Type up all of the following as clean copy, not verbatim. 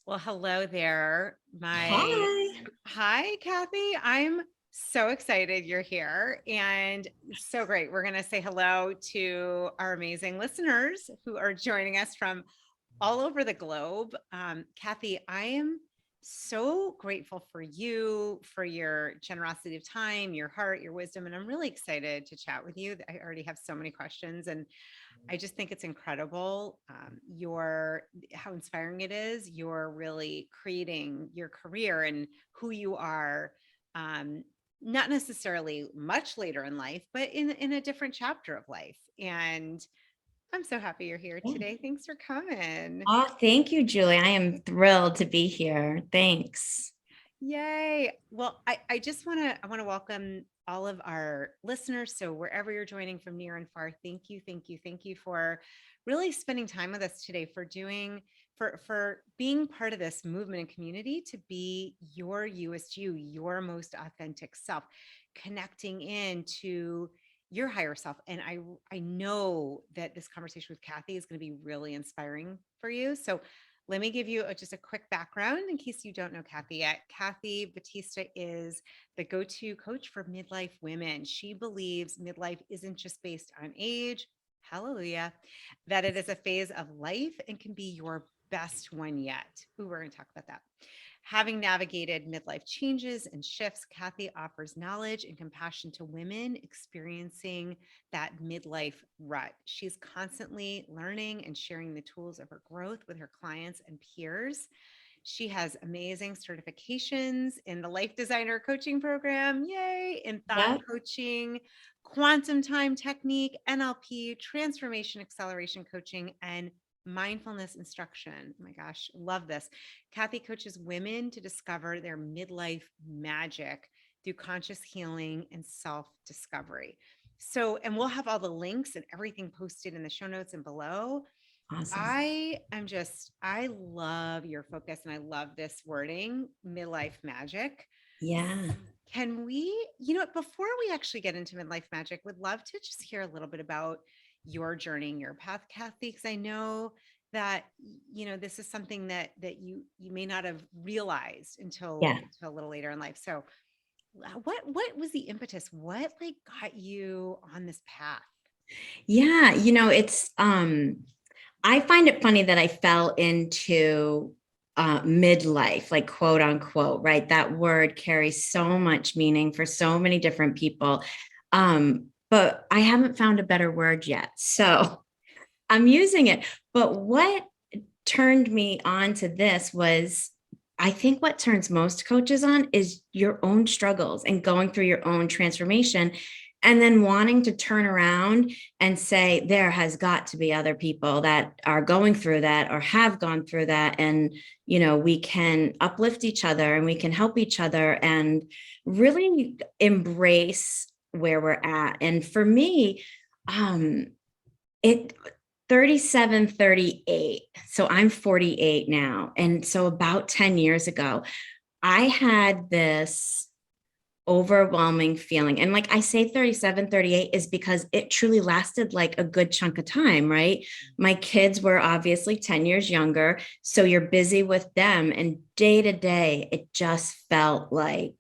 Well, hello there. Hi. Hi, Kathy. I'm so excited you're here and so great. We're going to say hello to our amazing listeners who are joining us from all over the globe. Kathy, I am so grateful for you, for your generosity of time, your heart, your wisdom, and I'm really excited to chat with you. I already have so many questions, and I just think it's incredible. Your how inspiring it is. You're really creating your career and who you are. Um, Not necessarily much later in life, but in a different chapter of life. And I'm so happy you're here Yeah. today. Thanks for coming. Oh, thank you, Julie. I am thrilled to be here. Thanks. Yay. Well, I just want to welcome all of our listeners. So wherever you're joining from near and far, thank you for really spending time with us today, for doing for being part of this movement and community to be your Youest You, your most authentic self, connecting in to your higher self. And I know that this conversation with Kathy is going to be really inspiring for you. So let me give you just a quick background in case you don't know Kathy yet. Kathy Batista is the go to coach for midlife women. She believes midlife isn't just based on age, hallelujah, that it is a phase of life and can be your best one yet. Ooh, we're going to talk about that. Having navigated midlife changes and shifts, Kathy offers knowledge and compassion to women experiencing that midlife rut. She's constantly learning and sharing the tools of her growth with her clients and peers. She has amazing certifications in the Life Designer Coaching Program, yay, in thought Yep. coaching, quantum time technique, NLP, transformation acceleration coaching, and mindfulness instruction. Oh my gosh, love this. Kathy coaches women to discover their midlife magic through conscious healing and self discovery. So, and we'll have all the links and everything posted in the show notes and below. Awesome. I love your focus and I love this wording, midlife magic. Yeah. Can we, before we actually get into midlife magic, would love to just hear a little bit about your journey and your path, Kathy, because I know that this is something that you may not have realized Yeah. until a little later in life. So, what was the impetus? What like got you on this path? Yeah. I find it funny that I fell into midlife, like quote unquote, right? That word carries so much meaning for so many different people. But I haven't found a better word yet. So I'm using it. But what turned me on to this was I think what turns most coaches on is your own struggles and going through your own transformation and then wanting to turn around and say there has got to be other people that are going through that or have gone through that, and we can uplift each other and we can help each other and really embrace where we're at. And for me, it 37, 38. So I'm 48 now. And so about 10 years ago, I had this overwhelming feeling. And like I say 37, 38 is because it truly lasted like a good chunk of time, right? My kids were obviously 10 years younger. So you're busy with them. And day to day, it just felt like,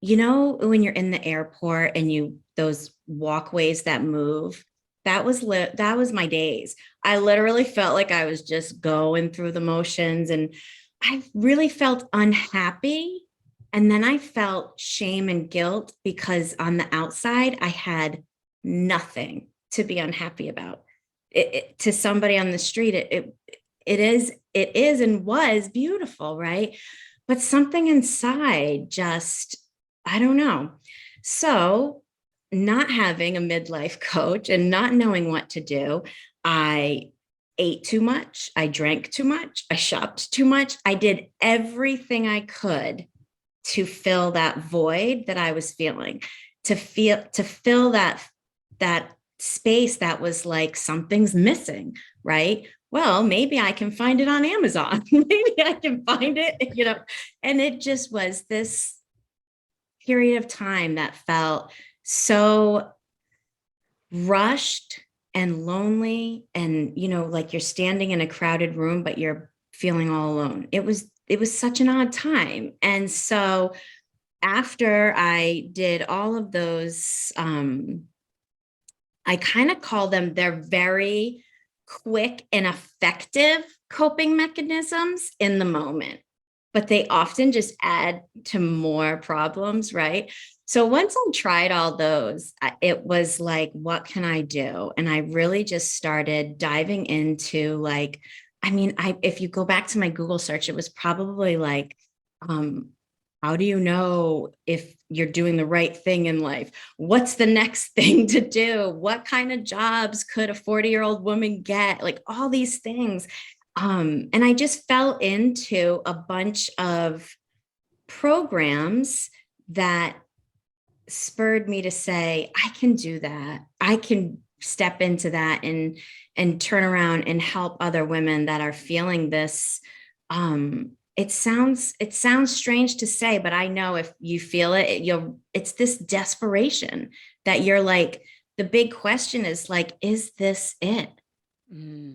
when you're in the airport and those walkways that move, that was my days. I literally felt like I was just going through the motions, and I really felt unhappy. And then I felt shame and guilt because on the outside I had nothing to be unhappy about. To somebody on the street, it is and was beautiful, right? But something inside just, I don't know. So, not having a midlife coach and not knowing what to do, I ate too much. I drank too much. I shopped too much. I did everything I could to fill that void that I was feeling, to fill that space that was like something's missing, right? Well, maybe I can find it on Amazon. Maybe I can find it. And it just was this period of time that felt so rushed and lonely, and like you're standing in a crowded room but you're feeling all alone. It was such an odd time. And so after I did all of those, I kind of call them, they're very quick and effective coping mechanisms in the moment, but they often just add to more problems, right? So once I tried all those, it was like, what can I do? And I really just started diving into like, I mean, if you go back to my Google search, it was probably like, um, how do you know if you're doing the right thing in life? What's the next thing to do? What kind of jobs could a 40-year-old woman get? Like all these things. And I just fell into a bunch of programs that spurred me to say, I can do that. I can step into that and turn around and help other women that are feeling this. It sounds strange to say, but I know if you feel it, it's this desperation that you're like, the big question is like, is this it?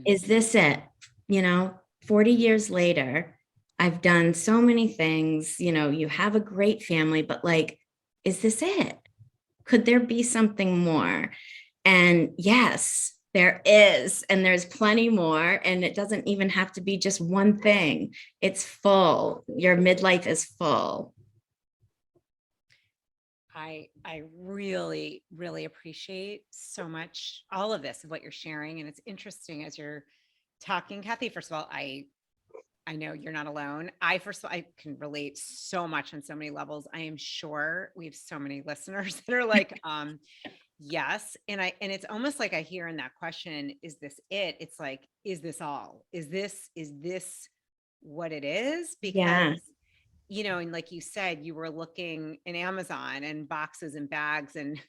Is this it? You know, 40 years later, I've done so many things, you have a great family, but like, is this it? Could there be something more? And yes, there is. And there's plenty more. And it doesn't even have to be just one thing. It's full. Your midlife is full. I really, really appreciate so much all of this of what you're sharing. And it's interesting as you're talking, Kathy. First of all, I know you're not alone. First of all, I can relate so much on so many levels. I am sure we have so many listeners that are like, yes. And it's almost like I hear in that question, is this it? It's like, is this all? Is this what it is? Because, Yeah. and like you said, you were looking in Amazon and boxes and bags and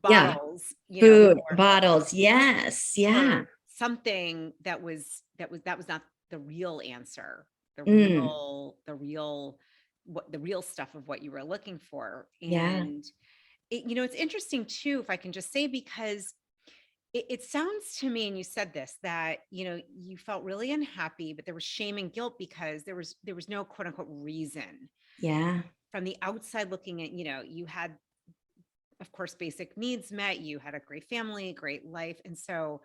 Yeah. bottles, Food, bottles. Yes. Yeah. for something that was not the real answer, the Mm, real stuff of what you were looking for. yeah. And it's interesting too, if I can just say, because it sounds to me, and you said this, that you felt really unhappy, but there was shame and guilt because there was no quote unquote reason Yeah. from the outside looking at. You had, of course, basic needs met, you had a great family, great life. And so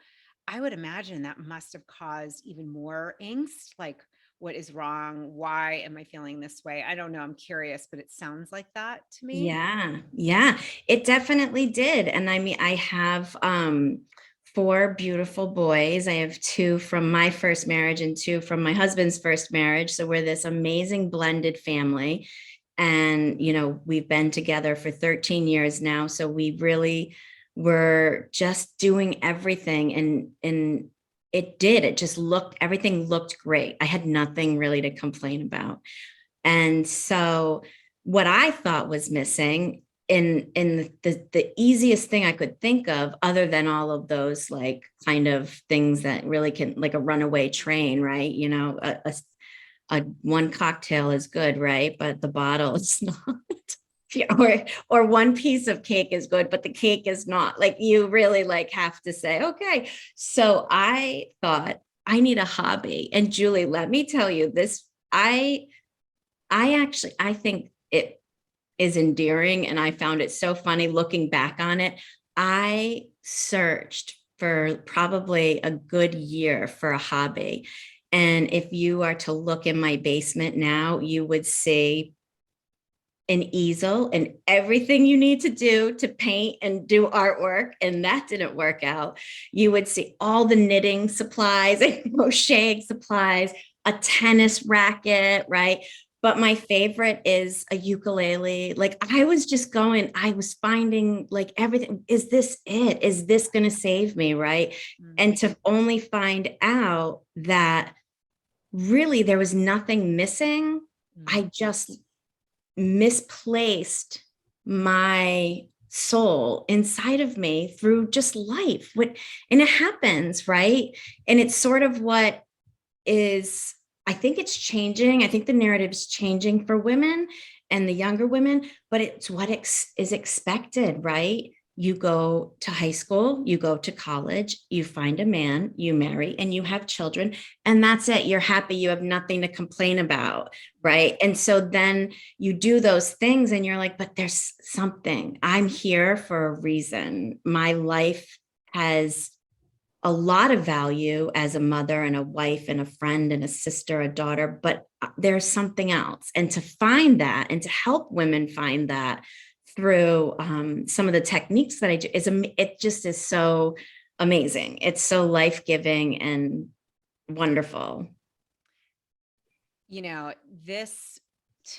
I would imagine that must have caused even more angst, like, what is wrong? Why am I feeling this way? I don't know. I'm curious, but it sounds like that to me. Yeah, yeah, it definitely did. And I mean, I have four beautiful boys. I have two from my first marriage and two from my husband's first marriage. So we're this amazing blended family. And, we've been together for 13 years now. So we really were just doing everything and it just everything looked great. I had nothing really to complain about. And so what I thought was missing in the easiest thing I could think of, other than all of those like kind of things that really can, like a runaway train, right? A one cocktail is good, right? But the bottle is not. Yeah, or one piece of cake is good, but the cake is not. Like you really like have to say, okay. So I thought I need a hobby. And Julie, let me tell you this. I think it is endearing, and I found it so funny looking back on it. I searched for probably a good year for a hobby. And if you are to look in my basement now, you would see an easel and everything you need to do to paint and do artwork. And that didn't work out. You would see all the knitting supplies and crocheting supplies, a tennis racket, right? But my favorite is a ukulele. Like I was finding like everything. Is this it? Is this going to save me? Right. Mm, And to only find out that really there was nothing missing. mm, I just misplaced my soul inside of me through just life. And it happens, right? And it's sort of what is, I think it's changing. I think the narrative is changing for women and the younger women, but it's what is expected, right? you go to high school, you go to college, you find a man, you marry, and you have children, and that's it. You're happy. You have nothing to complain about, right? And so then you do those things and you're like, but there's something. I'm here for a reason. My life has a lot of value as a mother and a wife and a friend and a sister, a daughter, but there's something else. And to find that and to help women find that through some of the techniques that I do it just is so amazing. It's so life-giving and wonderful. You know, this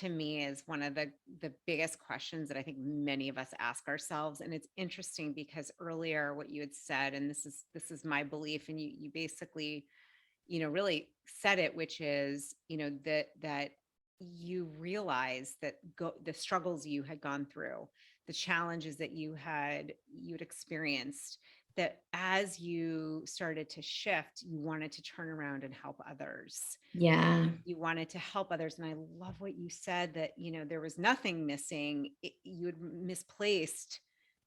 to me is one of the biggest questions that I think many of us ask ourselves. And it's interesting because earlier what you had said, and this is my belief, and you basically, really said it, which is, that you realize that the struggles you had gone through, the challenges that you'd experienced, that as you started to shift, you wanted to turn around and help others. Yeah. You wanted to help others. And I love what you said, that, there was nothing missing. You had misplaced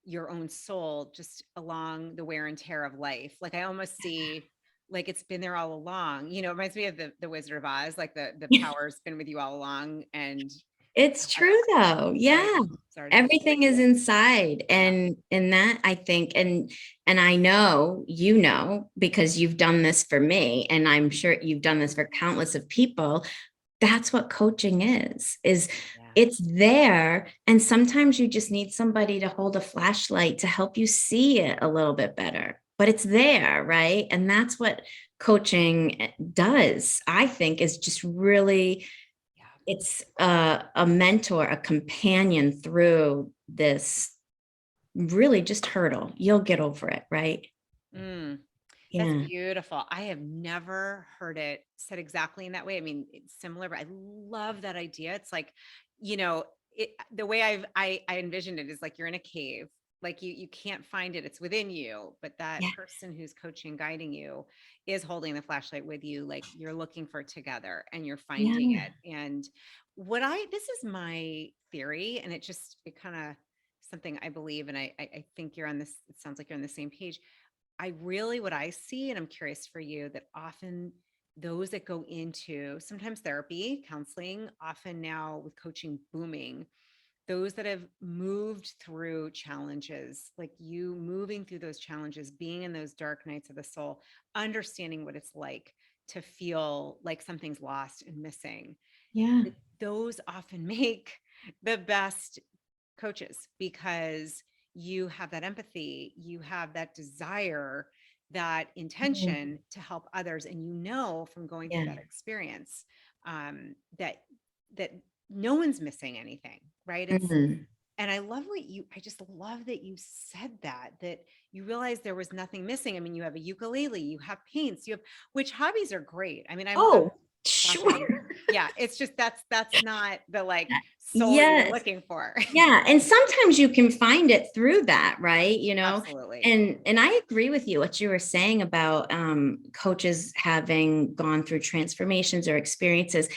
your own soul just along the wear and tear of life. Like I almost see like it's been there all along. It reminds me of the Wizard of Oz, like the power's been with you all along. And It's I, true though. right. Yeah. Sorry to Everything is inside. yeah. And that I think, and I know, because you've done this for me, and I'm sure you've done this for countless of people. That's what coaching is Yeah. it's there. And sometimes you just need somebody to hold a flashlight to help you see it a little bit better, but it's there, right? And that's what coaching does, I think, is just really, Yeah. it's a mentor, a companion through this really just hurdle. You'll get over it, right? Mm. That's Yeah. beautiful. I have never heard it said exactly in that way. I mean, it's similar, but I love that idea. It's like, the way I envisioned it is like you're in a cave, like you can't find it. It's within you, but that Yeah. person who's coaching, guiding you is holding the flashlight with you. Like you're looking for it together and you're finding Yeah. it. And this is my theory, and it kind of something I believe, and I think you're on this, it sounds like you're on the same page. What I see, and I'm curious for you, that often those that go into sometimes therapy, counseling, often now with coaching booming, those that have moved through challenges, like you moving through those challenges, being in those dark nights of the soul, understanding what it's like to feel like something's lost and missing, Yeah. those often make the best coaches, because you have that empathy, you have that desire, that Mhm. intention to help others, and from going through Yeah. that experience, that no one's missing anything, right? Mhm. And I just love that you said that you realized there was nothing missing. I mean, you have a ukulele, you have paints, which hobbies are great. I mean, I'm Oh, gosh, I mean, sure. yeah, it's just that's not the like soul you were Yes. looking for. Yeah. And sometimes you can find it through that, right? Absolutely. And I agree with you, what you were saying about coaches having gone through transformations or experiences,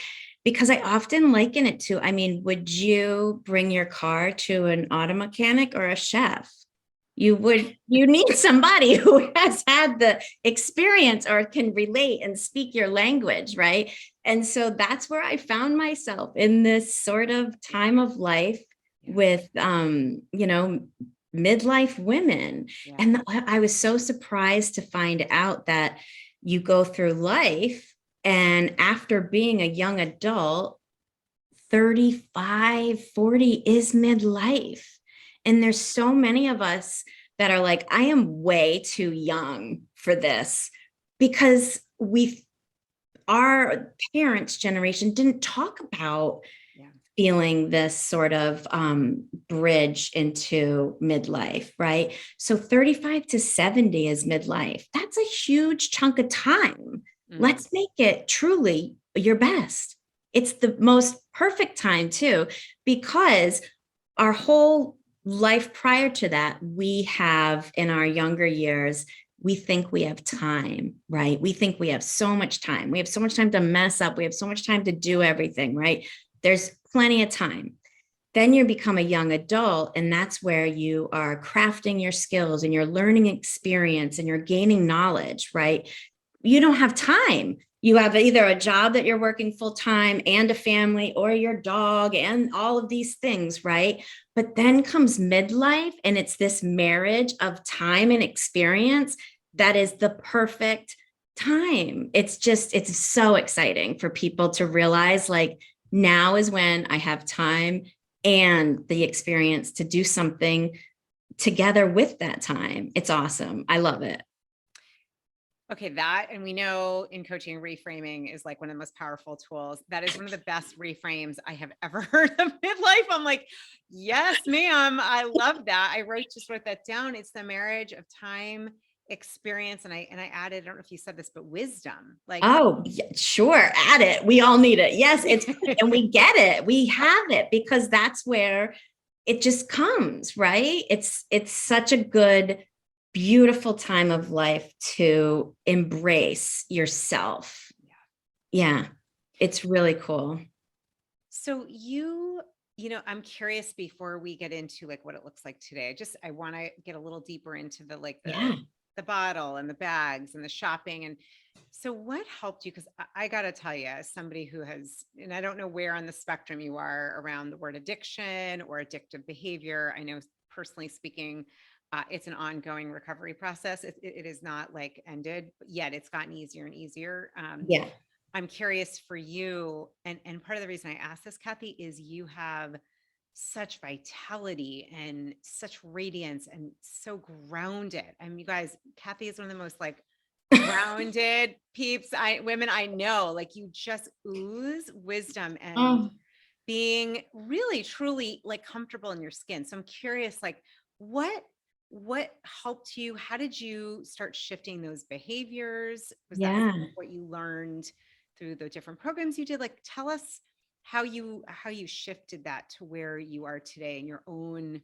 because I often liken it to, I mean, would you bring your car to an auto mechanic or a chef? You need somebody who has had the experience or can relate and speak your language, right? And so that's where I found myself in this sort of time of life Yeah. with midlife women. Yeah. And I was so surprised to find out that you go through life, and after being a young adult, 35, 40 is midlife. And there's so many of us that are like, I am way too young for this, because our parents' generation didn't talk about Yeah. feeling this sort of bridge into midlife, right? So 35 to 70 is midlife. That's a huge chunk of time. Mm. Let's make it truly your best. It's the most perfect time, too, because our whole life prior to that, we have in our younger years, we think we have time, right? We think we have so much time. We have so much time to mess up. We have so much time to do everything, right? There's plenty of time. Then you become a young adult, and that's where you are crafting your skills and you're learning experience and you're gaining knowledge, right? You don't have time. You have either a job that you're working full time and a family, or your dog and all of these things, right? But then comes midlife, and it's this marriage of time and experience that is the perfect time. It's so exciting for people to realize, like, now is when I have time and the experience to do something together with that time. It's awesome. I love it. Okay, that, and we know in coaching, reframing is like one of the most powerful tools. That is one of the best reframes I have ever heard of midlife. I'm like, yes, ma'am. I love that. Just wrote that down. It's the marriage of time, experience, and I added, I don't know if you said this, but wisdom. Like, Oh, yeah, sure. Add it. We all need it. Yes, it's, and we get it. We have it because that's where it just comes, right? It's such a good, beautiful time of life to embrace yourself. Yeah, it's really cool. so I'm curious before we get into like what it looks like today. I want to get a little deeper into the like Yeah. the bottle and the bags and the shopping. And so what helped you? Because I got to tell you, as somebody who has, and I don't know where on the spectrum you are around the word addiction or addictive behavior. I know personally speaking, it's an ongoing recovery process. It is not like ended, but yet it's gotten easier and easier. Yeah. I'm curious for you, and part of the reason I asked this, Kathy, is you have such vitality and such radiance and so grounded. I mean, you guys, Kathy is one of the most like grounded women I know. Like, you just ooze wisdom and Oh, being really truly like comfortable in your skin. So I'm curious, like, what helped you? How did you start shifting those behaviors? Was that yeah. what you learned through the different programs you did? Like, tell us how you shifted that to where you are today in your own,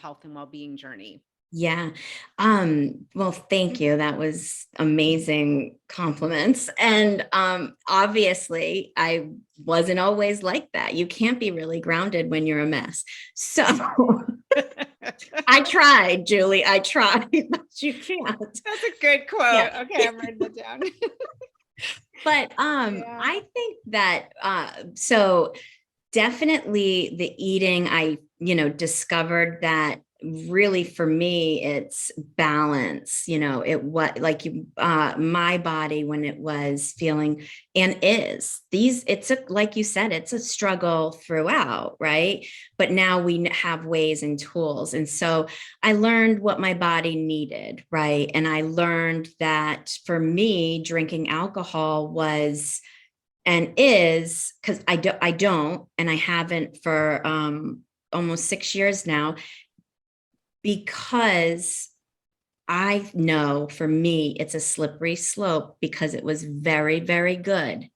health and well-being journey. Yeah. Well, thank you. That was amazing compliments. And obviously I wasn't always like that. You can't be really grounded when you're a mess. So I tried, Julie. I tried, but you can't. That's a good quote. Yeah. Okay, I'm writing it down. But Yeah. I think that so definitely the eating, I, discovered that really for me, it's balance, what like you, my body when it was feeling and it's like you said, it's a struggle throughout, right? But now we have ways and tools. And so I learned what my body needed, right? And I learned that for me, drinking alcohol was and is because I don't, and I haven't for almost 6 years now, because I know for me it's a slippery slope because it was very, very good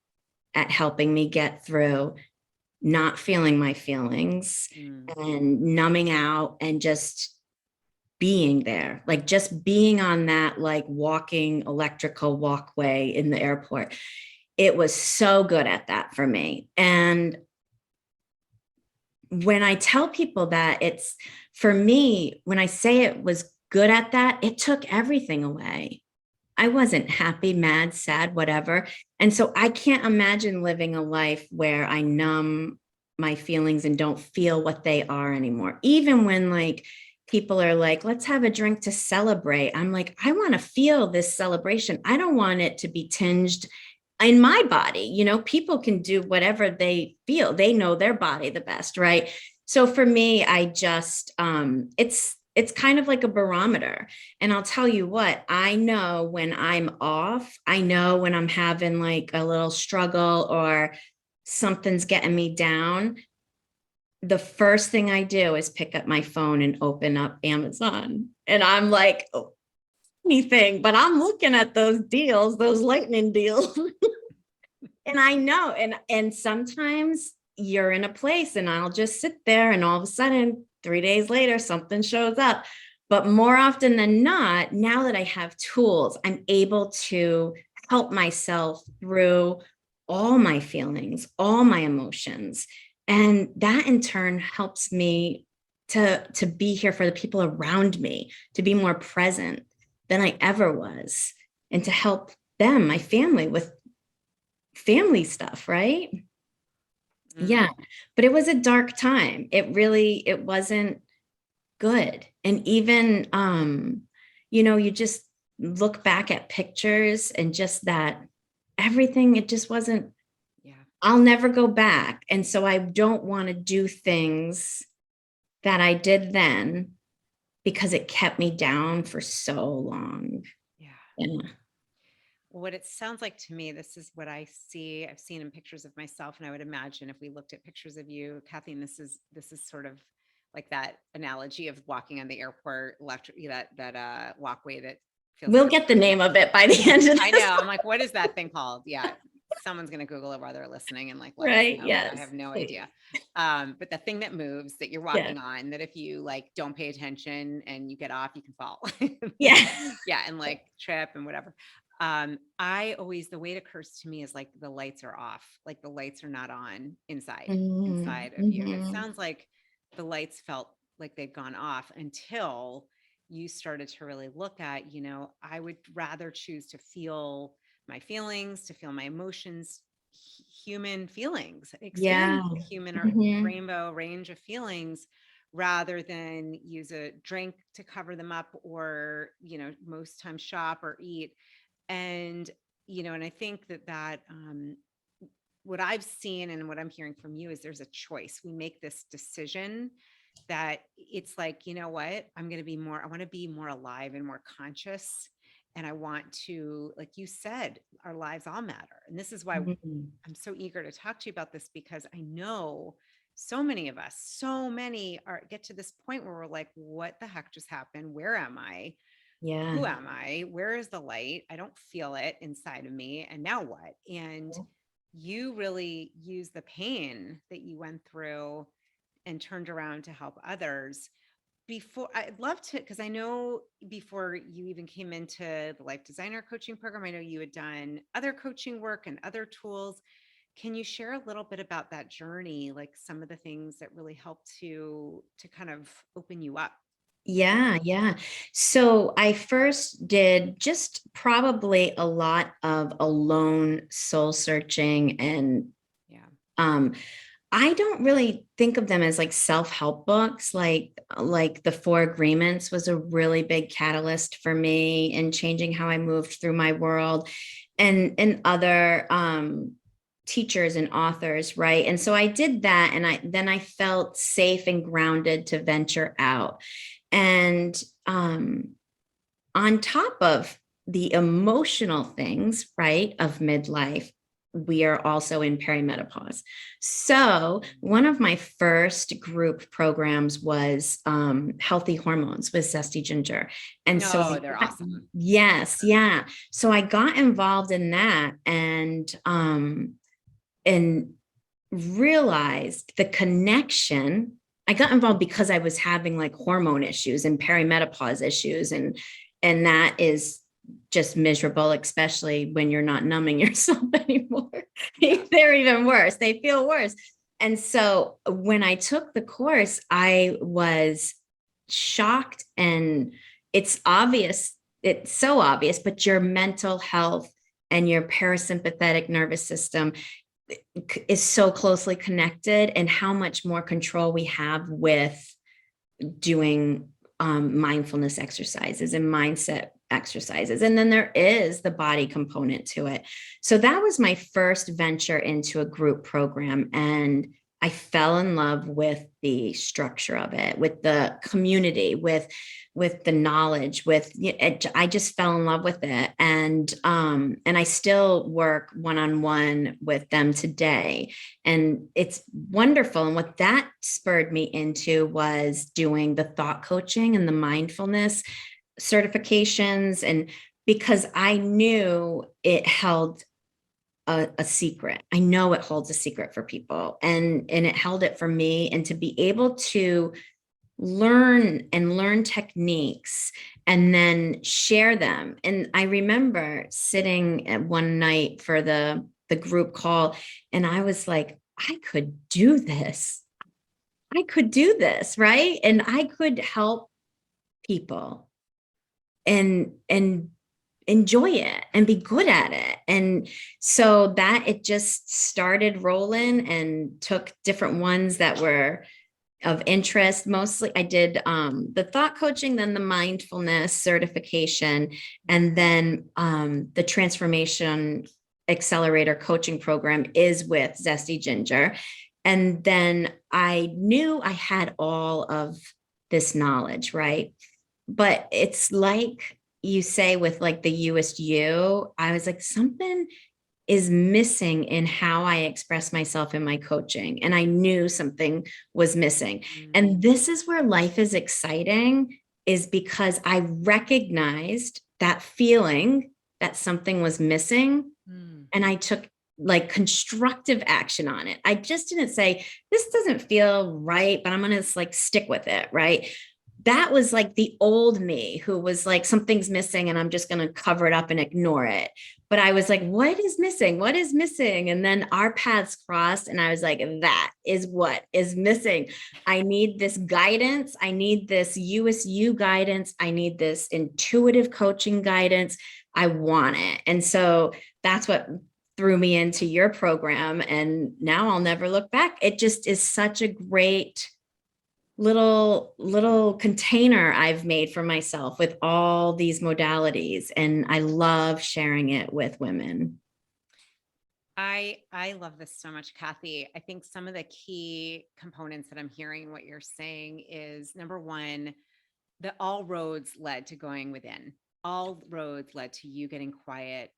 at helping me get through not feeling my feelings Mm. and numbing out and just being there, like just being on that like walking electrical walkway in the airport. It was so good at that for me. And when I tell people that, it's for me, when I say it was good at that, it took everything away. I wasn't happy, mad, sad, whatever. And so I can't imagine living a life where I numb my feelings and don't feel what they are anymore. Even when like people are like, let's have a drink to celebrate. I'm like, I want to feel this celebration. I don't want it to be tinged in my body. People can do whatever they feel. They know their body the best, right? So for me, I just it's kind of like a barometer. And I'll tell you what, I know when I'm off, I know when I'm having like a little struggle or something's getting me down. The first thing I do is pick up my phone and open up Amazon. And I'm like, oh, anything, but I'm looking at those deals, those lightning deals. And I know, and sometimes you're in a place and I'll just sit there and all of a sudden 3 days later something shows up. But more often than not, now that I have tools, I'm able to help myself through all my feelings, all my emotions. And that in turn helps me to be here for the people around me, to be more present than I ever was, and to help them, my family, with family stuff, right? Mm, Yeah. But it was a dark time. It wasn't good. And even you just look back at pictures and just that everything, it just wasn't, yeah. I'll never go back. And so I don't want to do things that I did then because it kept me down for so long. Yeah. Yeah. What it sounds like to me, this is what I see. I've seen in pictures of myself, and I would imagine if we looked at pictures of you, Kathleen, this is sort of like that analogy of walking on the airport left, that walkway that feels like We'll a get the name of it by the end of I this. know. I'm like, what is that thing called? Yeah. Someone's going to Google it while they're listening and like, let us Right. know. I Yes. have no Please. idea. But the thing that moves that you're Yeah. walking on, that if you like, don't pay attention and you get off, you can fall. Yeah. Yeah. And like trip and whatever. I always, the way it occurs to me is like the lights are off, like the lights are not on inside of you. And it Mm-hmm. sounds like the lights felt like they'd gone off until you started to really look at, I would rather choose to feel my feelings, to feel my emotions, human feelings, Yeah. experience the human or Mm-hmm. rainbow range of feelings rather than use a drink to cover them up or, most times shop or eat. And, and I think that what I've seen and what I'm hearing from you is there's a choice. We make this decision that it's like, you know what? I want to be more alive and more conscious. And I want to, like you said, our lives all matter. And this is why Mm-hmm. I'm so eager to talk to you about this because I know so many of us, so many are get to this point where we're like, what the heck just happened? Where am I? Yeah. Who am I? Where is the light? I don't feel it inside of me. And now what? And you really use the pain that you went through and turned around to help others. Before I'd love to, because I know before you even came into the life designer coaching program, I know you had done other coaching work and other tools. Can you share a little bit about that journey, like some of the things that really helped to kind of open you up? Yeah, yeah. So I first did just probably a lot of alone soul searching, and Yeah. um I don't really think of them as like self-help books. Like the Four Agreements was a really big catalyst for me in changing how I moved through my world, and other teachers and authors, right? And so I did that, and I felt safe and grounded to venture out. And on top of the emotional things, right, of midlife, we are also in perimenopause. So, one of my first group programs was Healthy Hormones with Zesty Ginger. And so, No, they're awesome. yes, yeah. So, I got involved in that, and realized the connection. I got involved because I was having like hormone issues and perimenopause issues, and that is just miserable, especially when you're not numbing yourself anymore. Yeah. They're even worse. They feel worse. And so when I took the course, I was shocked, and it's obvious, it's so obvious, but your mental health and your parasympathetic nervous system is so closely connected, and how much more control we have with doing mindfulness exercises and mindset exercises. And then there is the body component to it. So that was my first venture into a group program. And I fell in love with the structure of it, with the community, with the knowledge, with it. I just fell in love with it, and I still work one-on-one with them today, and it's wonderful. And what that spurred me into was doing the thought coaching and the mindfulness certifications, and because I knew it held a secret. I know it holds a secret for people, and it held it for me. And to be able to learn techniques and then share them. And I remember sitting at one night for the group call, and I was like, I could do this. I could do this, right? And I could help people and enjoy it and be good at it. And so that it just started rolling and took different ones that were of interest. Mostly I did the thought coaching, then the mindfulness certification, and then the transformation accelerator coaching program is with Zesty Ginger. And then I knew I had all of this knowledge, right? But it's like you say with like the Youest You, I was like, something is missing in how I express myself in my coaching. And I knew something was missing. And this is where life is exciting, is because I recognized that feeling that something was missing. And I took like constructive action on it. I just didn't say, this doesn't feel right, but I'm going to like stick with it. Right. That was like the old me who was like, something's missing and I'm just going to cover it up and ignore it. But I was like, what is missing? What is missing? And then our paths crossed and I was like, that is what is missing. I need this guidance. I need this Youest You guidance. I need this intuitive coaching guidance. I want it. And so that's what threw me into your program. And now I'll never look back. It just is such a great little container I've made for myself with all these modalities. And I love sharing it with women. I love this so much, Kathy. I think some of the key components that I'm hearing in what you're saying is number one, that all roads led to going within. All roads led to you getting quiet.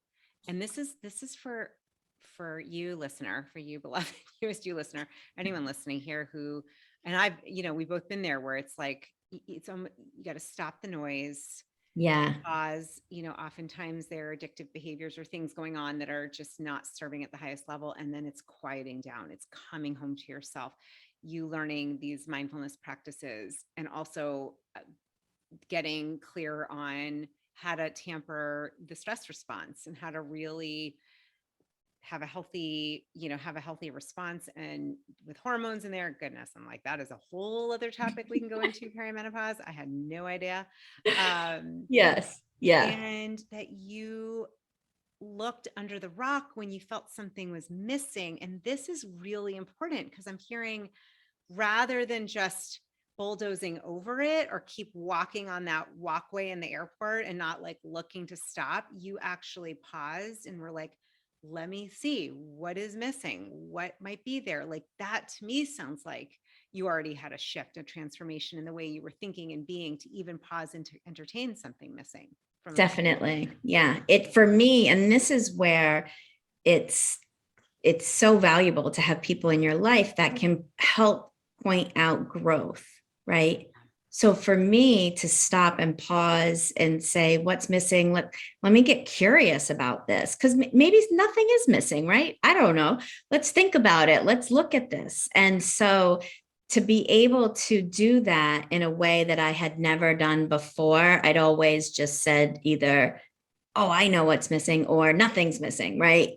And this is for you listener, for you beloved Youest You listener, anyone listening here who, and we've both been there where it's like, it's you got to stop the noise, Yeah, pause. Oftentimes there are addictive behaviors or things going on that are just not serving at the highest level. And then it's quieting down, it's coming home to yourself, you learning these mindfulness practices, and also getting clear on how to tamper the stress response and how to really have a healthy response. And with hormones in there, goodness, I'm like, that is a whole other topic we can go into. Perimenopause, I had no idea. um yes, yeah, and that you looked under the rock when you felt something was missing. And this is really important because I'm hearing, rather than just bulldozing over it or keep walking on that walkway in the airport and not like looking to stop, you actually paused and were like, let me see what is missing, what might be there. Like that to me sounds like you already had a shift, a transformation in the way you were thinking and being, to even pause and to entertain something missing from a definitely. Yeah. It for me, and this is where it's it's so valuable to have people in your life that can help point out growth, right? So for me to stop and pause and say, what's missing? Let me get curious about this, because maybe nothing is missing, right? I don't know. Let's think about it. Let's look at this. And so to be able to do that in a way that I had never done before, I'd always just said either, oh, I know what's missing, or nothing's missing, right?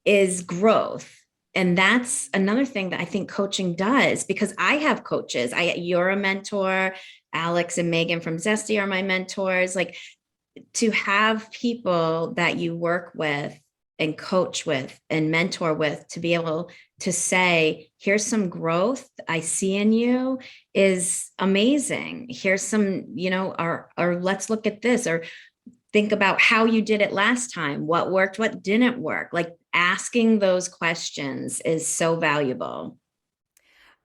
Is growth. And that's another thing that I think coaching does, because I have coaches. You're a mentor. Alex and Megan from Zesty are my mentors. Like, to have people that you work with and coach with and mentor with, to be able to say, here's some growth I see in you, is amazing. Here's some, or let's look at this, or think about how you did it last time, what worked, what didn't work. Like, asking those questions is so valuable.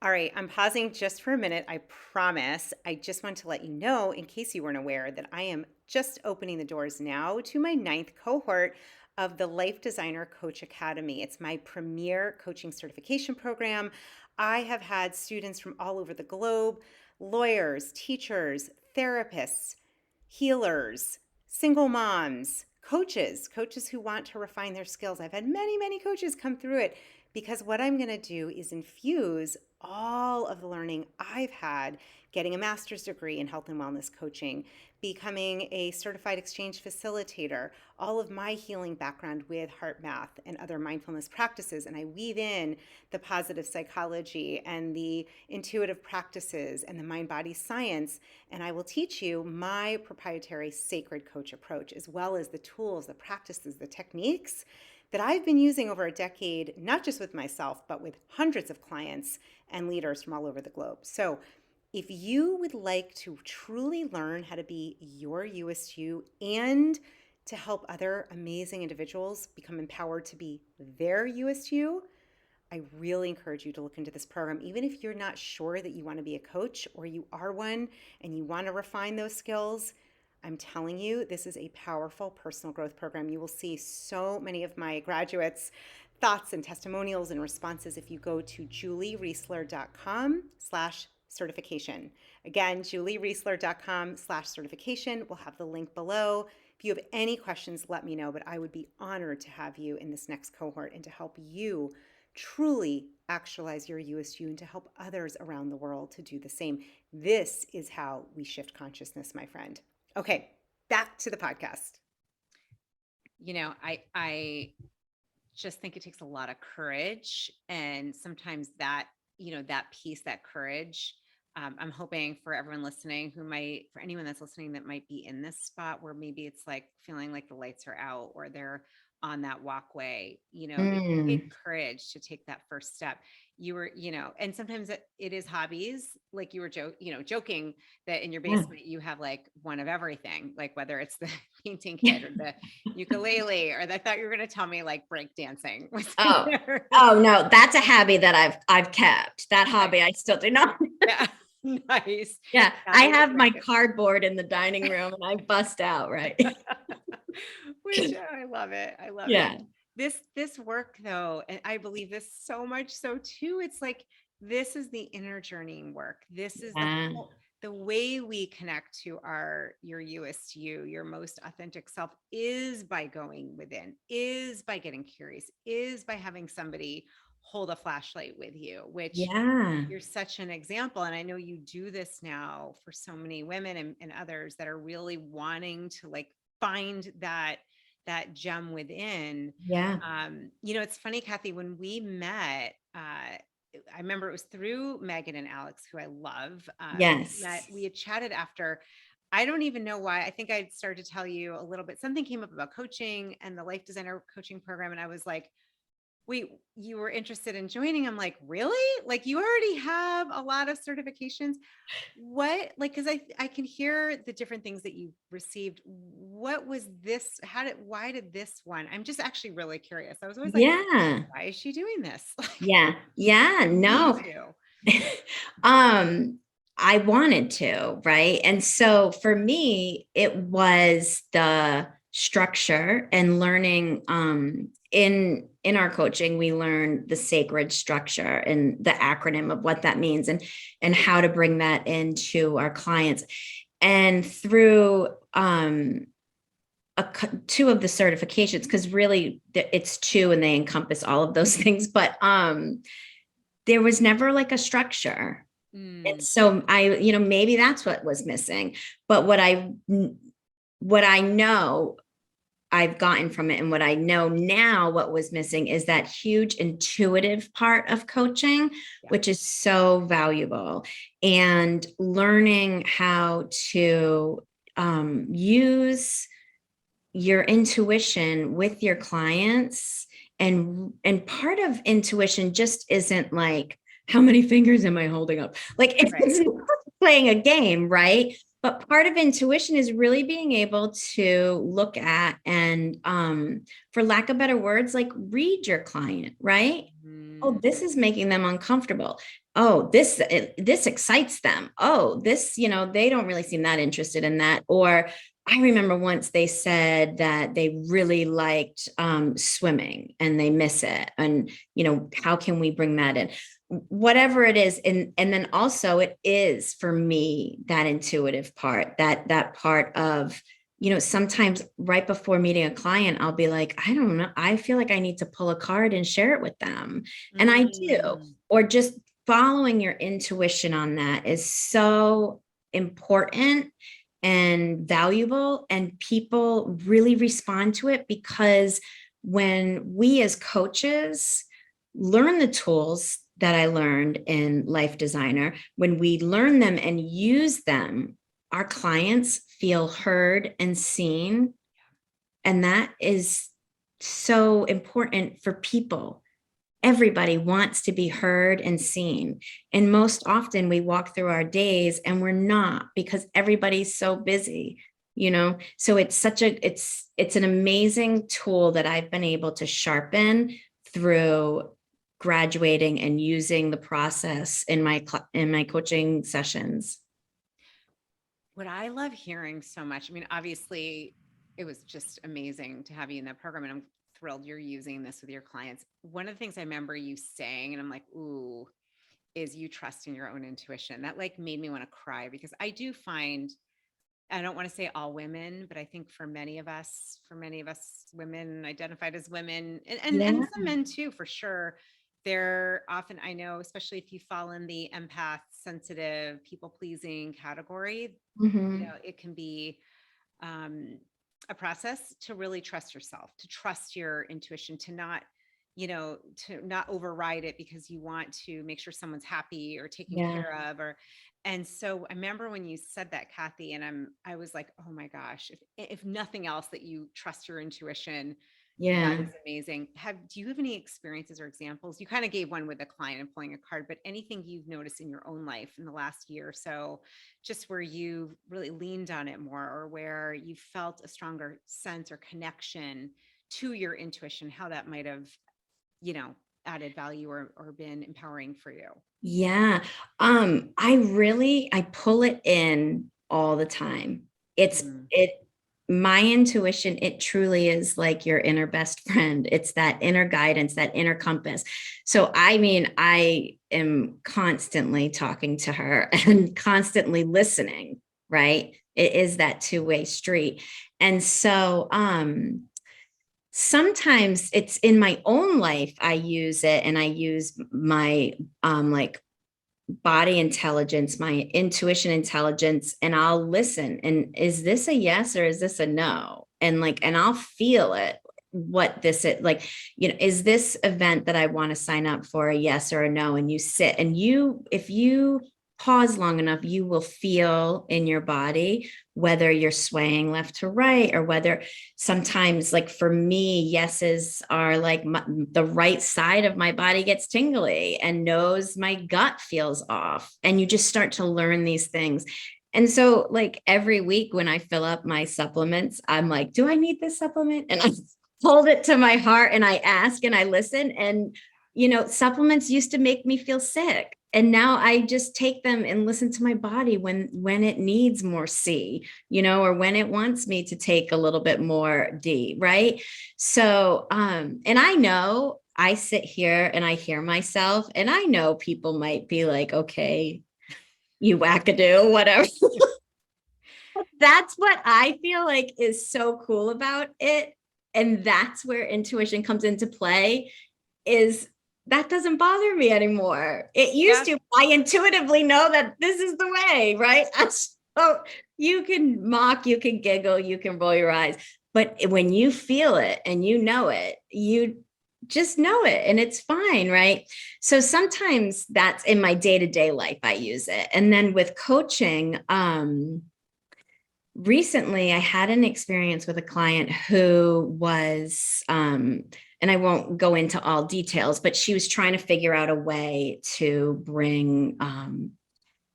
All right, I'm pausing just for a minute. I promise. I just want to let you know, in case you weren't aware, that I am just opening the doors now to my ninth cohort of the Life Designer Coach Academy. It's my premier coaching certification program. I have had students from all over the globe, lawyers, teachers, therapists, healers, single moms, coaches who want to refine their skills. I've had many, many coaches come through it because what I'm going to do is infuse all of the learning I've had getting a master's degree in health and wellness coaching, becoming a certified exchange facilitator, all of my healing background with heart math and other mindfulness practices. And I weave in the positive psychology and the intuitive practices and the mind body science. And I will teach you my proprietary sacred coach approach, as well as the tools, the practices, the techniques that I've been using over a decade, not just with myself, but with hundreds of clients and leaders from all over the globe. So if you would like to truly learn how to be your Youest You and to help other amazing individuals become empowered to be their Youest You, I really encourage you to look into this program. Even if you're not sure that you want to be a coach or you are one and you want to refine those skills, I'm telling you, this is a powerful personal growth program. You will see so many of my graduates' thoughts and testimonials and responses if you go to juliereisler.com/certification. Again, juliereisler.com/certification. We'll have the link below. If you have any questions, let me know, but I would be honored to have you in this next cohort and to help you truly actualize your Youest You and to help others around the world to do the same. This is how we shift consciousness, my friend. Okay, back to the podcast. I just think it takes a lot of courage, and sometimes that, that piece, that courage. I'm hoping for everyone listening for anyone that's listening that might be in this spot where maybe it's like feeling like the lights are out or they're on that walkway, it takes courage to take that first step. And sometimes it is hobbies, like you were joking that in your basement you have like one of everything, like whether it's the painting kit or the ukulele, or I thought you were going to tell me like break dancing. Oh no, that's a hobby that I've kept. That hobby I still do not. Yeah. Nice. Yeah, I have my cardboard in the dining room and I bust out, right? Which I love it. I love it. This work though, and I believe this so much so too, it's like this is the inner journeying work. This is the way we connect to your Youest You, your most authentic self, is by going within, is by getting curious, is by having somebody hold a flashlight with you, which you're such an example. And I know you do this now for so many women and others that are really wanting to like find that gem within. It's funny, Kathy, when we met, I remember it was through Megan and Alex, who I love. We had chatted after. I don't even know why. I think I started to tell you a little bit. Something came up about coaching and the life designer coaching program. And I was like, wait, you were interested in joining? I'm like, really? Like you already have a lot of certifications. What, like, cause I can hear the different things that you received. What was this? Why did this one? I'm just actually really curious. I was always like, why is she doing this? No. I wanted to, right? And so for me, it was the structure and learning, in our coaching, we learn the sacred structure and the acronym of what that means and how to bring that into our clients. And through two of the certifications, because really it's two and they encompass all of those things, but there was never like a structure. And so maybe that's what was missing. But what I know I've gotten from it, and what I know now, what was missing is that huge intuitive part of coaching, which is so valuable, and learning how to use your intuition with your clients. And part of intuition just isn't like, how many fingers am I holding up? Like it's not playing a game, right? But part of intuition is really being able to look at and, for lack of better words, like read your client, right? Oh, this is making them uncomfortable. Oh, this excites them. Oh, this, they don't really seem that interested in that. Or I remember once they said that they really liked swimming and they miss it. And, how can we bring that in? Whatever it is. And then also it is for me, that intuitive part, that part of sometimes right before meeting a client, I'll be like, I don't know, I feel like I need to pull a card and share it with them. And I do. Mm. Or just following your intuition on that is so important and valuable. And people really respond to it because when we as coaches learn the tools that I learned in Life Designer, when we learn them and use them, our clients feel heard and seen. And that is so important for people. Everybody wants to be heard and seen. And most often we walk through our days and we're not, because everybody's so busy, So it's an amazing tool that I've been able to sharpen through graduating and using the process in my coaching sessions. What I love hearing so much, I mean, obviously, it was just amazing to have you in that program, and I'm thrilled you're using this with your clients. One of the things I remember you saying, and I'm like, ooh, is you trusting your own intuition. That like made me want to cry because I do find, I don't want to say all women, but I think for many of us women identified as women and Yeah. some men too, for sure. They're often, I know, especially if you fall in the empath, sensitive, people pleasing category, Mm-hmm. it can be um, a process to really trust yourself, to trust your intuition, to not override it because you want to make sure someone's happy or taken Yeah. care of. And so I remember when you said that, Kathy, and I was like, oh my gosh, if nothing else, that you trust your intuition. That Yeah. is amazing. Do you have any experiences or examples? You kind of gave one with a client and pulling a card, but anything you've noticed in your own life in the last year or so, just where you really leaned on it more, or where you felt a stronger sense or connection to your intuition, how that might have, you know, added value or been empowering for you? Yeah. I pull it in all the time. It's Mm. it My intuition, it truly is like your inner best friend. It's that inner guidance, that inner compass. So I mean, I am constantly talking to her and constantly listening, right? It is that two-way street. And so sometimes it's in my own life, I use it, and I use my like body intelligence, my intuition intelligence, and I'll listen. And is this a yes or is this a no? And I'll feel it. What this is like, is this event that I want to sign up for a yes or a no? And you sit and if you pause long enough, you will feel in your body whether you're swaying left to right, or whether sometimes, like for me, yeses are like the right side of my body gets tingly, and knows my gut feels off. And you just start to learn these things. And so, like every week when I fill up my supplements, I'm like, do I need this supplement? And I hold it to my heart and I ask and I listen. And, supplements used to make me feel sick. And now I just take them and listen to my body when it needs more C, or when it wants me to take a little bit more D, right? So, and I know I sit here and I hear myself, and I know people might be like, okay, you wackadoo, whatever. That's what I feel like is so cool about it. And that's where intuition comes into play, is that doesn't bother me anymore. It used Yes. to. I intuitively know that this is the way, right? So you can mock, you can giggle, you can roll your eyes. But when you feel it and you know it, you just know it and it's fine, right? So sometimes that's in my day-to-day life, I use it. And then with coaching, recently I had an experience with a client who was and I won't go into all details, but she was trying to figure out a way to bring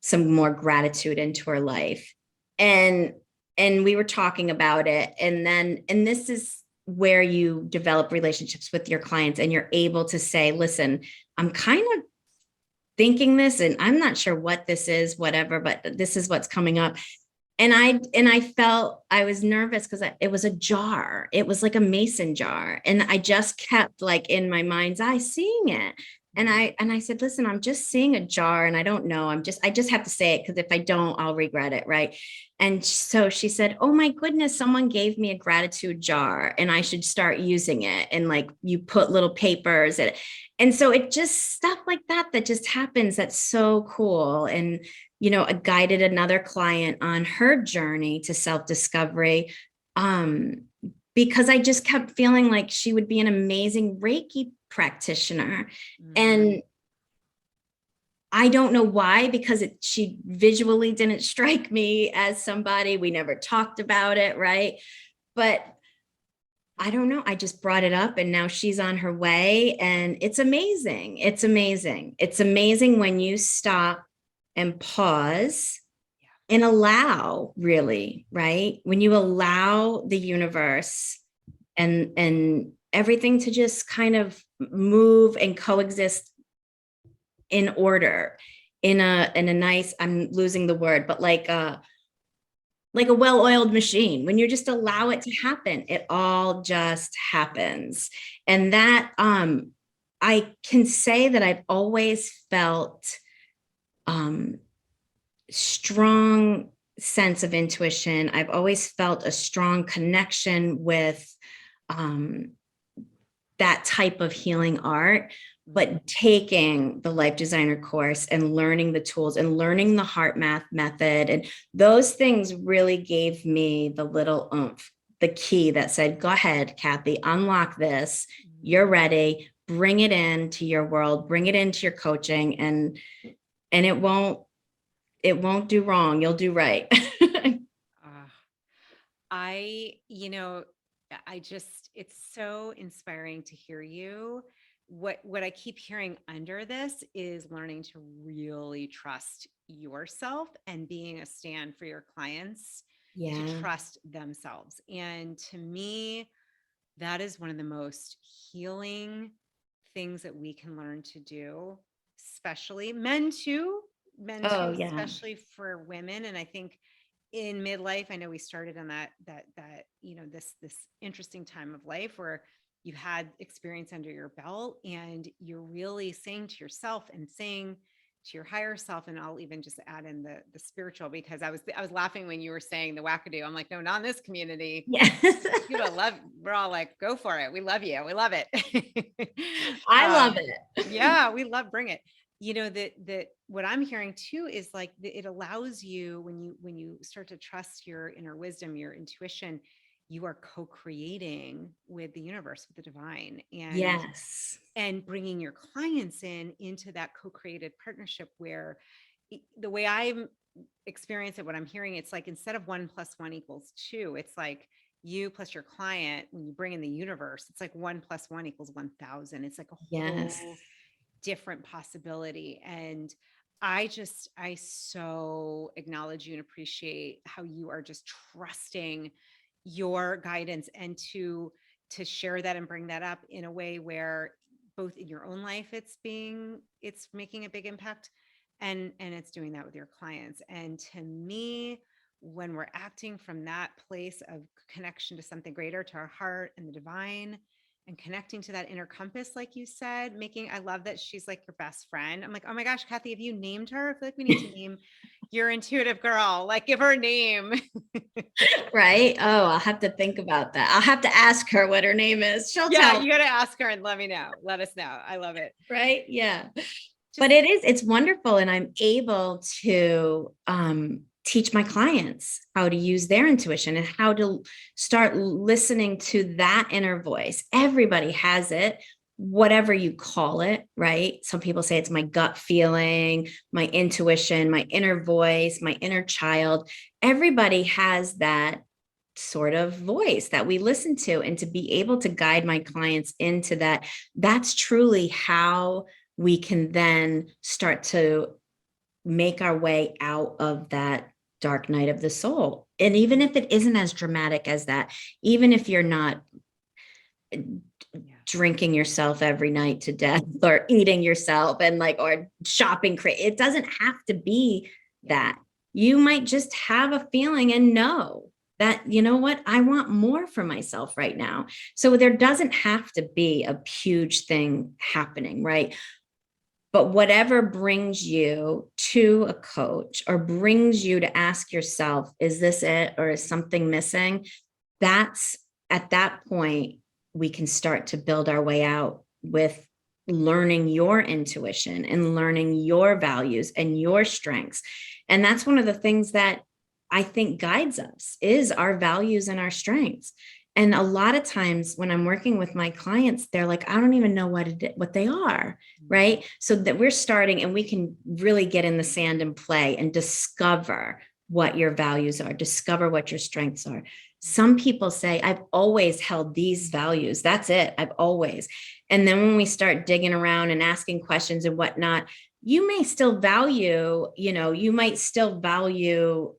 some more gratitude into her life. And we were talking about it. And this is where you develop relationships with your clients, and you're able to say, listen, I'm kind of thinking this and I'm not sure what this is, whatever, but this is what's coming up. And I felt, I was nervous because it was a jar. It was like a mason jar. And I just kept like in my mind's eye seeing it. And I said, listen, I'm just seeing a jar and I don't know. I just have to say it because if I don't, I'll regret it. Right. And so she said, oh my goodness, someone gave me a gratitude jar and I should start using it. And like you put little papers in it. And so it just stuff like that just happens. That's so cool. And, I guided another client on her journey to self-discovery. Um, because I just kept feeling like she would be an amazing Reiki practitioner. Mm. And I don't know why, because she visually didn't strike me as somebody. We never talked about it, right? But I don't know. I just brought it up and now she's on her way. And it's amazing. It's amazing. It's amazing when you stop and pause and allow, really, right? When you allow the universe and everything to just kind of move and coexist in order, in a nice, I'm losing the word, but like a well-oiled machine. When you just allow it to happen, it all just happens. And that I can say that I've always felt strong sense of intuition. I've always felt a strong connection with that type of healing art. But taking the life designer course and learning the tools and learning the heart math method, and those things really gave me the little oomph, the key that said, go ahead, Kathy, unlock this. You're ready. Bring it into your world, bring it into your coaching, and it won't do wrong. You'll do right. Uh, I, you know, I just, it's so inspiring to hear you. What I keep hearing under this is learning to really trust yourself and being a stand for your clients, to Yeah. trust themselves. And to me, that is one of the most healing things that we can learn to do, especially men Oh, too, yeah. especially for women. And I think in midlife, I know we started on that this interesting time of life where you had experience under your belt and you're really saying to yourself and saying to your higher self. And I'll even just add in the spiritual, because I was laughing when you were saying the wackadoo. I'm like, no, not in this community. Yes. People love, we're all like, go for it. We love you. We love it. I love um, it. yeah, we love, bring it. That what I'm hearing too is like it allows you, when you start to trust your inner wisdom, your intuition, you are co-creating with the universe, with the divine, Yes. and bringing your clients into that co-created partnership where the way I'm experiencing it, what I'm hearing, it's like instead of 1 + 1 = 2, it's like you plus your client. When you bring in the universe, it's like 1 + 1 = 1,000. It's like a Yes. whole different possibility. And I so acknowledge you and appreciate how you are just trusting your guidance, and to share that and bring that up in a way where both in your own life it's making a big impact, and it's doing that with your clients. And to me, when we're acting from that place of connection to something greater, to our heart and the divine, and connecting to that inner compass, like you said, I love that she's like your best friend. I'm like, oh my gosh, Kathy, have you named her? I feel like we need to name your intuitive girl, like give her a name. Right? Oh, I'll have to think about that. I'll have to ask her what her name is. She'll Yeah, tell. you got to ask her and let me know. Let us know. I love it. Right? Yeah. Just But it's wonderful. And I'm able to teach my clients how to use their intuition and how to start listening to that inner voice. Everybody has it, whatever you call it, right? Some people say it's my gut feeling, my intuition, my inner voice, my inner child. Everybody has that sort of voice that we listen to, and to be able to guide my clients into that, that's truly how we can then start to make our way out of that dark night of the soul. And even if it isn't as dramatic as that, even if you're not drinking yourself every night to death or eating yourself and like, or shopping, it doesn't have to be that. You might just have a feeling and know that, you know what, I want more for myself right now. So there doesn't have to be a huge thing happening, right? But whatever brings you to a coach or brings you to ask yourself, is this it or is something missing? That's at that point, we can start to build our way out with learning your intuition and learning your values and your strengths. And that's one of the things that I think guides us is our values and our strengths. And a lot of times when I'm working with my clients, they're like, I don't even know what they are. Right. So that we're starting and we can really get in the sand and play and discover what your values are, discover what your strengths are. Some people say, I've always held these values. That's it. I've always. And then when we start digging around and asking questions and whatnot, you may still value, you might still value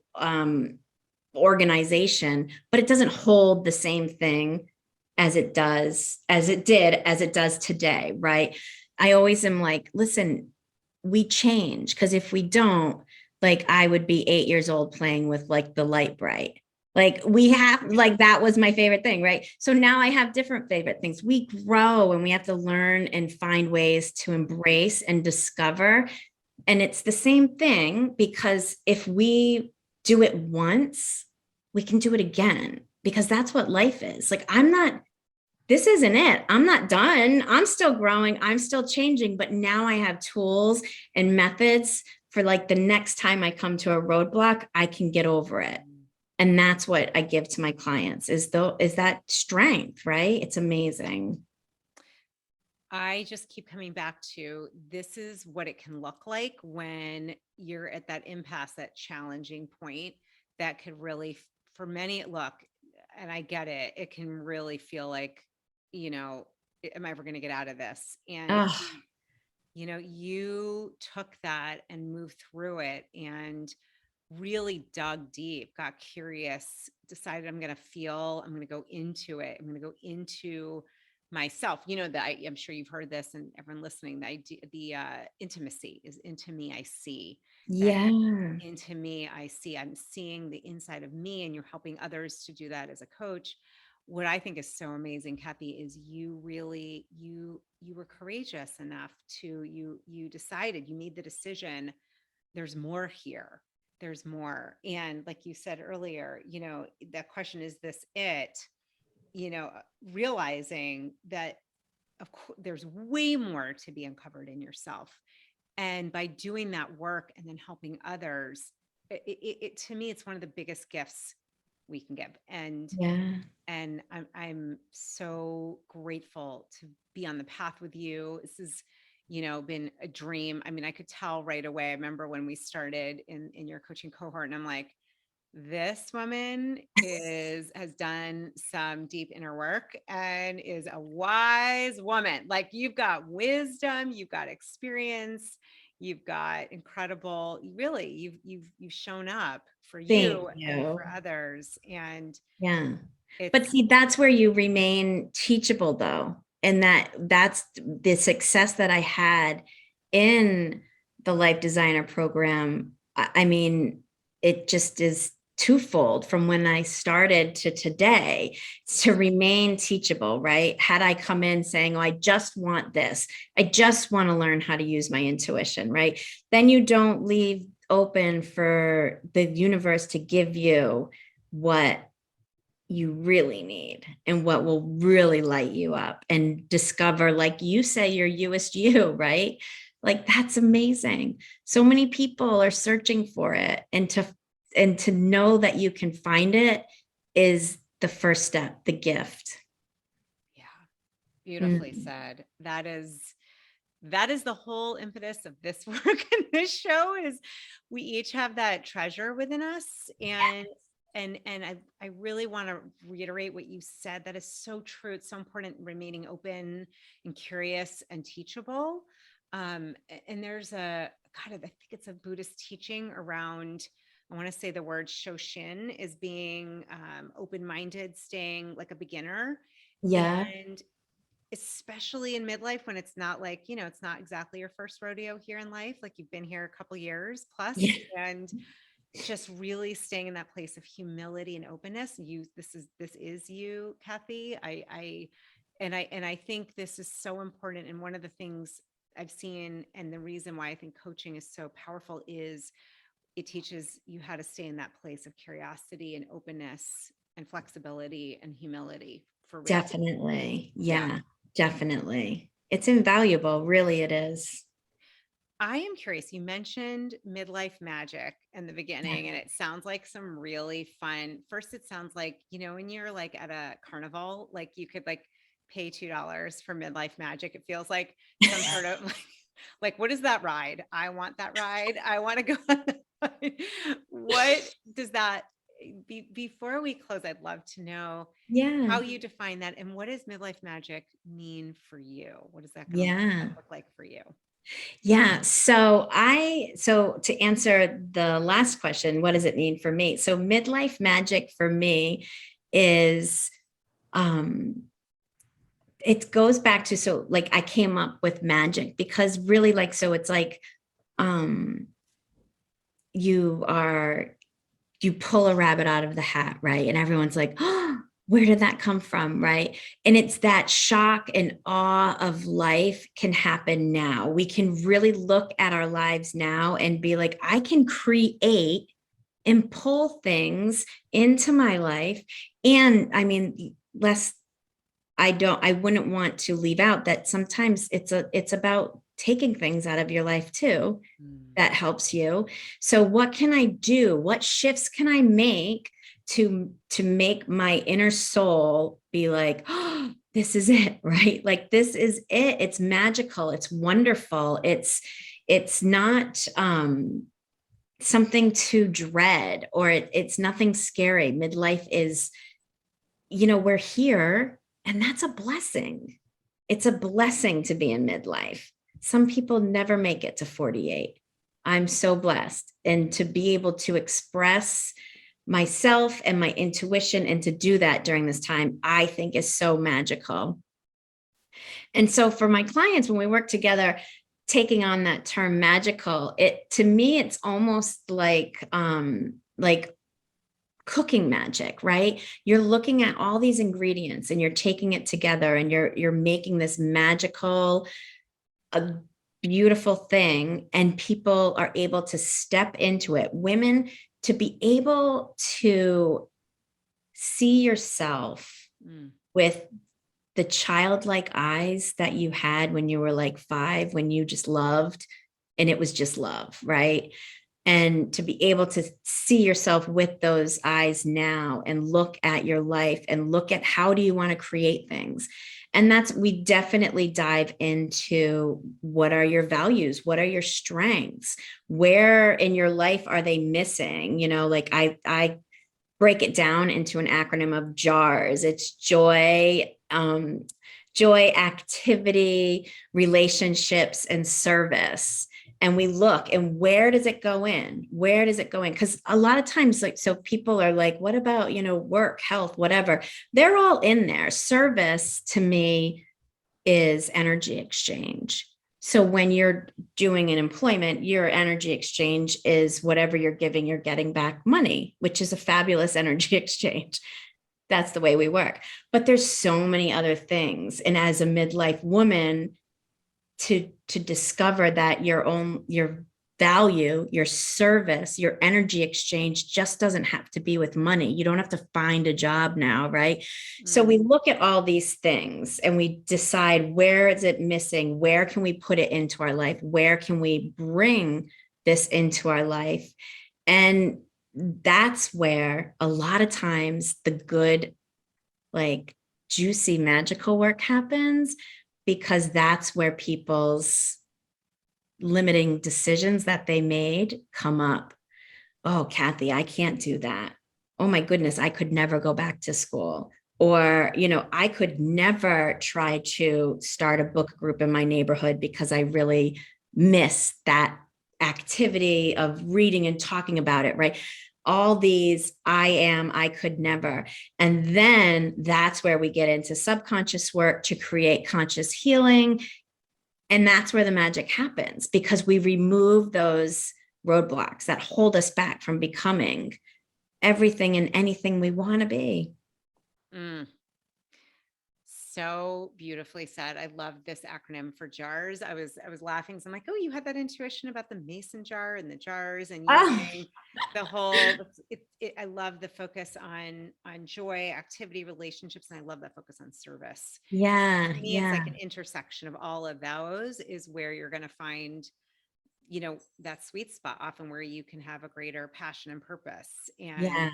organization, but it doesn't hold the same thing as it does today. Right. I always am like, listen, we change. Because if we don't, like I would be 8 years old playing with like the light bright. Like we have, like that was my favorite thing, right? So now I have different favorite things. We grow and we have to learn and find ways to embrace and discover. And it's the same thing because if we do it once, we can do it again because that's what life is. Like this isn't it. I'm not done. I'm still growing. I'm still changing, but now I have tools and methods for like the next time I come to a roadblock, I can get over it. And that's what I give to my clients is that strength, right? It's amazing. I just keep coming back to this is what it can look like when you're at that impasse, that challenging point that could really, for many, look, and I get it, it can really feel like, am I ever going to get out of this? And, Oh, you took that and moved through it and really dug deep, got curious, decided I'm going to go into it. I'm going to go into myself. That I'm sure you've heard this and everyone listening, the intimacy is into me. I see that yeah. into me. I'm seeing the inside of me and you're helping others to do that as a coach. What I think is so amazing, Kathy, is you really, you were courageous enough you decided, you made the decision. There's more here. There's more. And like you said earlier, that question, is this it? Realizing that of course there's way more to be uncovered in yourself. And by doing that work and then helping others, to me, it's one of the biggest gifts we can give. Yeah. And I'm so grateful to be on the path with you. This has, been a dream. I mean, I could tell right away. I remember when we started in your coaching cohort, and I'm like, this woman has done some deep inner work and is a wise woman. Like you've got wisdom, you've got experience, you've got incredible, really, you've shown up for Thank you and you. for others. And Yeah. But it's see, that's where you remain teachable though. And that's the success that I had in the life designer program. I mean, it just is twofold from when I started to today to remain teachable, right? Had I come in saying, oh, I just want this, I just want to learn how to use my intuition, right? Then you don't leave open for the universe to give you what you really need and what will really light you up and discover, like you say, your Youest You, right? Like that's amazing. So many people are searching for it, and to know that you can find it is the first step, the gift. yeah, beautifully Mm. said. That is the whole impetus of this work and this show is we each have that treasure within us. And I really want to reiterate what you said. That is so true. It's so important remaining open and curious and teachable. And there's I think it's a Buddhist teaching around, I want to say the word Shoshin is being open-minded, staying like a beginner. Yeah. And especially in midlife when it's not like, it's not exactly your first rodeo here in life. Like you've been here a couple years plus, Yeah. and just really staying in that place of humility and openness. This is you, Kathy. I think this is so important. And one of the things I've seen, and the reason why I think coaching is so powerful is it teaches you how to stay in that place of curiosity and openness and flexibility and humility for real. Definitely. Yeah. Yeah, definitely. It's invaluable. Really, it is. I am curious. You mentioned Midlife Magic in the Yeah. beginning, and it sounds like some really fun. First, it sounds like, when you're like at a carnival, like you could like pay $2 for Midlife Magic. It feels like some sort of like, what is that ride? I want that ride. I want to go on that ride. What does that before we close, I'd love to know Yeah. how you define that and what does Midlife Magic mean for you? What is that going to Yeah. look like for you? Yeah. So to answer the last question, what does it mean for me? So midlife magic for me is, um, it goes back to, so like I came up with magic because really like, so it's like, um, you are, you pull a rabbit out of the hat, right? And everyone's like, oh, where did that come from? Right. And it's that shock and awe of life can happen now. We can really look at our lives now and be like, I can create and pull things into my life. And I mean, I wouldn't want to leave out that sometimes it's about taking things out of your life too Mm. that helps you. So what can I do? What shifts can I make to make my inner soul be like, oh, this is it, right? Like this is it. It's magical. It's wonderful. It's not something to dread, or it's nothing scary. Midlife is, we're here, and that's a blessing. It's a blessing to be in midlife. Some people never make it to 48. I'm so blessed. And to be able to express myself and my intuition and to do that during this time, I think is so magical. And so for my clients, when we work together, taking on that term magical, it to me, it's almost like cooking magic, right? You're looking at all these ingredients and you're taking it together and you're making this magical, a beautiful thing, and people are able to step into it. Women, to be able to see yourself Mm. with the childlike eyes that you had when you were like 5, when you just loved and it was just love, right? And to be able to see yourself with those eyes now and look at your life and look at how do you want to create things. And we definitely dive into what are your values? What are your strengths? Where in your life are they missing? Like I break it down into an acronym of JARS. It's joy, activity, relationships, and service. And we look, and where does it go in? Where does it go in? Because a lot of times, like, so people are like, what about, work, health, whatever? They're all in there. Service to me is energy exchange. So when you're doing an employment, your energy exchange is whatever you're giving, you're getting back money, which is a fabulous energy exchange. That's the way we work. But there's so many other things. And as a midlife woman, to discover that your value, your service, your energy exchange just doesn't have to be with money. You don't have to find a job now, right? So we look at all these things and we decide, where is it missing? Where can we put it into our life? Where can we bring this into our life? And that's where a lot of times the good, like juicy, magical work happens, because that's where people's limiting decisions that they made come up. Oh, Kathy, I can't do that. Oh my goodness, I could never go back to school. Or, I could never try to start a book group in my neighborhood because I really miss that activity of reading and talking about it, right? All these I could never. And then that's where we get into subconscious work to create conscious healing. And that's where the magic happens, because we remove those roadblocks that hold us back from becoming everything and anything we want to be. Mm. so beautifully said. I love this acronym for jars. I was laughing. So I'm like, oh, you had that intuition about the mason jar and the jars and Oh, using the whole. I love the focus on joy, activity, relationships, and I love that focus on service. yeah, To me, it's like yeah, an intersection of all of those is where you're going to find, that sweet spot often where you can have a greater passion and purpose. yeah, And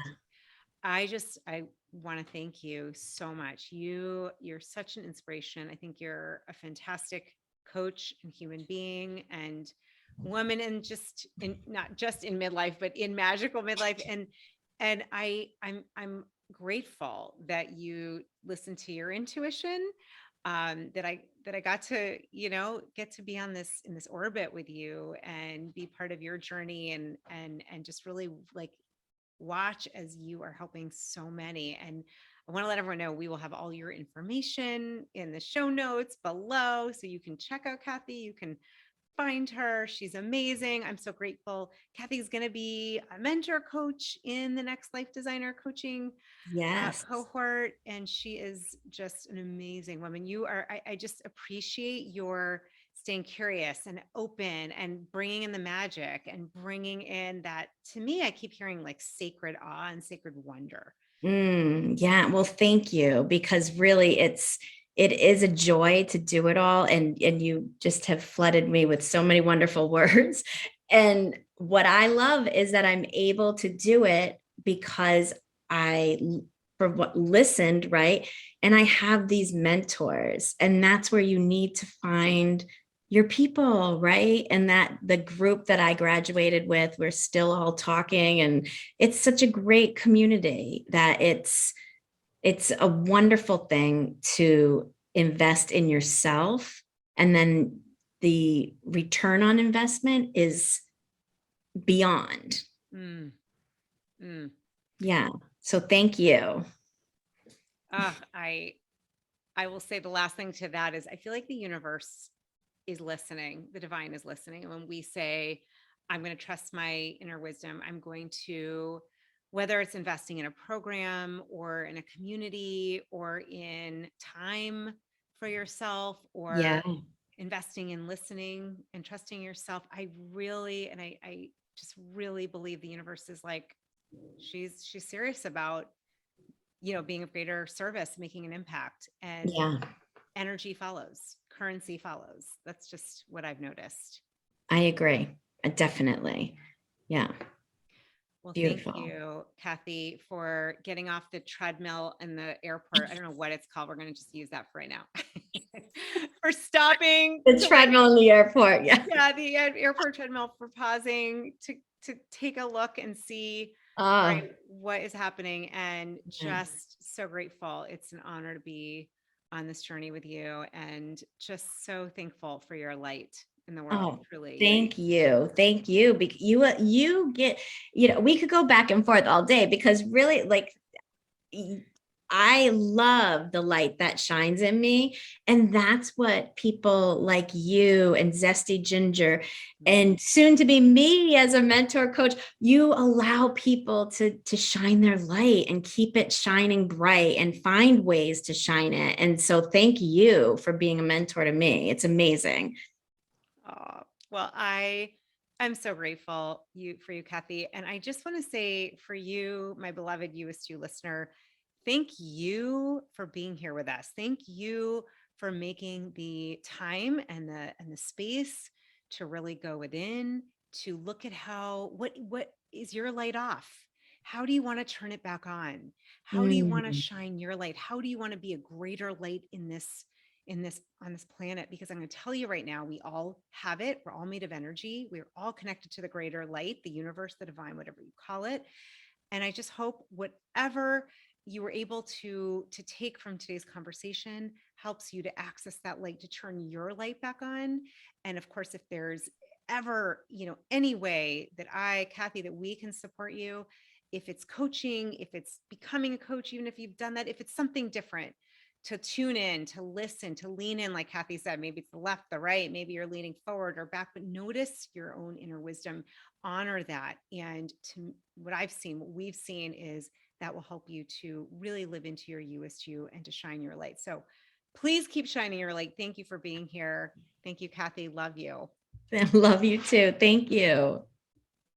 I want to thank you so much. You're such an inspiration. I think you're a fantastic coach and human being and woman, and just in not just in midlife, but in magical midlife. And I'm grateful that you listen to your intuition. That I got to, get to be on this in this orbit with you and be part of your journey and just really like watch as you are helping so many. And I want to let everyone know we will have all your information in the show notes below. So you can check out Kathy. You can find her. She's amazing. I'm so grateful. Kathy's going to be a mentor coach in the next life designer coaching yes. cohort. And she is just an amazing woman. I just appreciate your staying curious and open and bringing in the magic and bringing in that, to me, I keep hearing like sacred awe and sacred wonder. Yeah. Well, thank you, because really it is a joy to do it all. And you just have flooded me with so many wonderful words. And what I love is that I'm able to do it because for what listened, right? And I have these mentors, and that's where you need to find your people, right? And that the group that I graduated with, we're still all talking, and it's such a great community that it's a wonderful thing to invest in yourself, and then the return on investment is beyond. Mm, mm. Yeah, so thank you. Ah, I will say the last thing to that is I feel like the universe is listening, the divine is listening. And when we say, I'm going to trust my inner wisdom, I'm going to, whether it's investing in a program or in a community or in time for yourself Yeah. or investing in listening and trusting yourself, I really, and I just really believe the universe is like, she's serious about, being of greater service, making an impact, and Yeah, energy follows, currency follows. That's just what I've noticed. I agree. Definitely. Yeah, Well, thank beautiful. you, Kathy, for getting off the treadmill in the airport. I don't know what it's called. We're going to just use that for right now. For stopping The to like, treadmill in the airport. Yeah. yeah, the airport treadmill, for pausing to take a look and see, right, Oh, what is happening, and yeah. just so grateful. It's an honor to be on this journey with you, and just so thankful for your light in the world, Oh, truly. thank you. Thank you. You get, we could go back and forth all day, because really, like, I love the light that shines in me. And that's what people like you and Zesty Ginger, Mm. and soon to be me as a mentor coach, you allow people to shine their light and keep it shining bright and find ways to shine it. And so thank you for being a mentor to me. It's amazing. Oh, well, I'm so grateful for you, Kathy. And I just want to say for you, my beloved You-est You listener, thank you for being here with us. Thank you for making the time and the space to really go within, to look at what is your light off? How do you want to turn it back on? How do you want to Mm, shine your light? How do you want to be a greater light in this on this planet? Because I'm going to tell you right now, we all have it. We're all made of energy. We're all connected to the greater light, the universe, the divine, whatever you call it. And I just hope whatever you were able to take from today's conversation helps you to access that light, to turn your light back on. And of course, if there's ever, any way that Kathy, that we can support you, if it's coaching, if it's becoming a coach, even if you've done that, if it's something different, to tune in, to listen, to lean in, like Kathy said, maybe it's the left, the right, maybe you're leaning forward or back, but notice your own inner wisdom, honor that. And to what I've seen, what we've seen is that will help you to really live into your You-est You and to shine your light. So please keep shining your light. Thank you for being here. Thank you, Kathy. Love you. Love you too. Thank you.